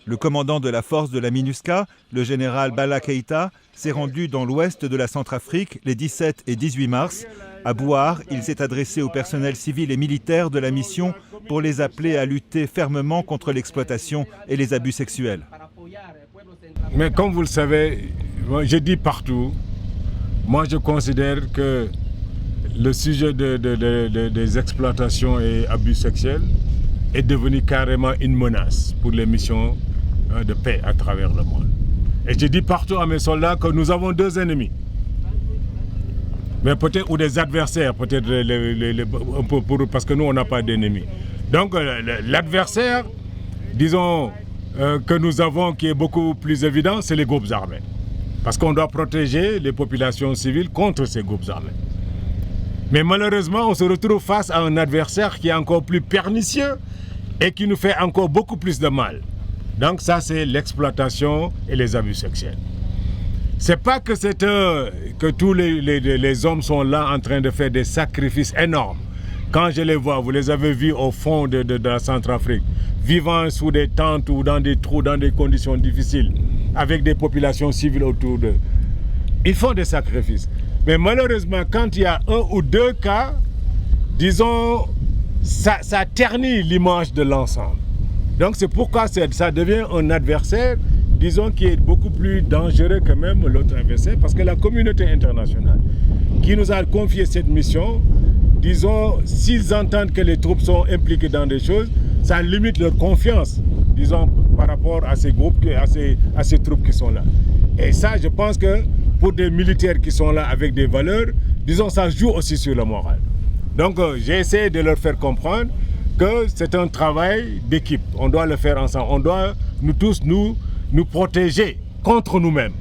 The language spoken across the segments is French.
Le commandant de la force de la MINUSCA, le général Bala Keïta, s'est rendu dans l'ouest de la Centrafrique les 17 et 18 mars. À Bouar, il s'est adressé au personnel civil et militaire de la mission pour les appeler à lutter fermement contre l'exploitation et les abus sexuels. Mais comme vous le savez, je dis partout, moi je considère que le sujet des exploitations et abus sexuels est devenu carrément une menace pour les missions de paix à travers le monde. Et je dis partout à mes soldats que nous avons deux ennemis. Mais peut-être, ou des adversaires, peut-être un peu parce que nous, on n'a pas d'ennemis. Donc l'adversaire, disons, que nous avons, qui est beaucoup plus évident, c'est les groupes armés. Parce qu'on doit protéger les populations civiles contre ces groupes armés. Mais malheureusement, on se retrouve face à un adversaire qui est encore plus pernicieux et qui nous fait encore beaucoup plus de mal. Donc ça, c'est l'exploitation et les abus sexuels. C'est pas que que tous les hommes sont là en train de faire des sacrifices énormes. Quand je les vois, vous les avez vus au fond de la Centrafrique, vivant sous des tentes ou dans des trous, dans des conditions difficiles, avec des populations civiles autour d'eux. Ils font des sacrifices. Mais malheureusement, quand il y a un ou deux cas, disons, ça ternit l'image de l'ensemble. Donc c'est pourquoi ça devient un adversaire, disons, qui est beaucoup plus dangereux que même l'autre adversaire, parce que la communauté internationale qui nous a confié cette mission, disons, s'ils entendent que les troupes sont impliquées dans des choses, ça limite leur confiance, disons, par rapport à ces groupes, à ces troupes qui sont là. Et ça, je pense que pour des militaires qui sont là avec des valeurs, disons, ça joue aussi sur le moral. Donc j'ai essayé de leur faire comprendre que c'est un travail d'équipe. On doit le faire ensemble. On doit, nous tous, nous protéger contre nous-mêmes.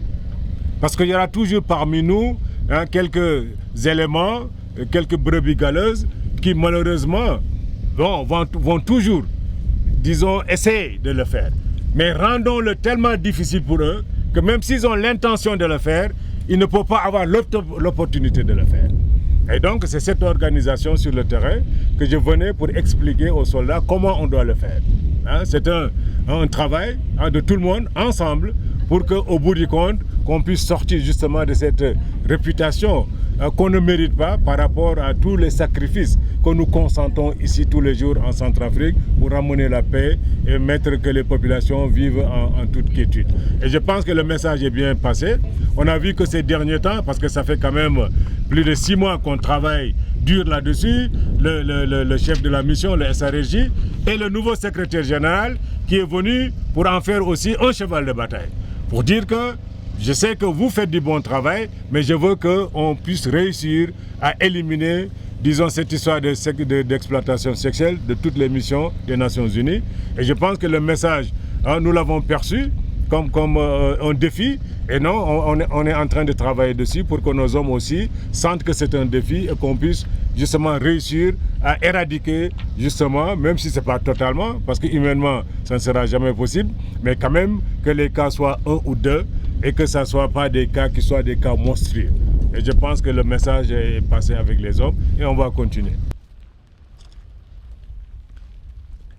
Parce qu'il y aura toujours parmi nous quelques éléments, quelques brebis galeuses qui malheureusement vont toujours, disons, essayer de le faire. Mais rendons-le tellement difficile pour eux que même s'ils ont l'intention de le faire, ils ne peuvent pas avoir l'opportunité de le faire. Et donc c'est cette organisation sur le terrain que je venais pour expliquer aux soldats comment on doit le faire. C'est un travail de tout le monde ensemble pour qu'au bout du compte, qu'on puisse sortir justement de cette réputation qu'on ne mérite pas par rapport à tous les sacrifices que nous consentons ici tous les jours en Centrafrique pour ramener la paix et mettre que les populations vivent en toute quiétude. Et je pense que le message est bien passé. On a vu que ces derniers temps, parce que ça fait quand même plus de 6 mois qu'on travaille dur là-dessus, le chef de la mission, le SRJ, et le nouveau secrétaire général qui est venu pour en faire aussi un cheval de bataille. Pour dire que je sais que vous faites du bon travail, mais je veux qu'on puisse réussir à éliminer, disons, cette histoire d'exploitation sexuelle de toutes les missions des Nations Unies. Et je pense que le message, nous l'avons perçu comme un défi. Et non, on est en train de travailler dessus pour que nos hommes aussi sentent que c'est un défi et qu'on puisse justement réussir à éradiquer, justement, même si ce n'est pas totalement, parce que humainement, ça ne sera jamais possible, mais quand même que les cas soient 1 ou 2 et que ça ne soit pas des cas qui soient des cas monstrueux. Et je pense que le message est passé avec les hommes et on va continuer.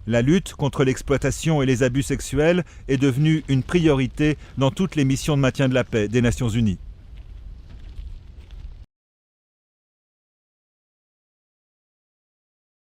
La lutte contre l'exploitation et les abus sexuels est devenue une priorité dans toutes les missions de maintien de la paix des Nations Unies.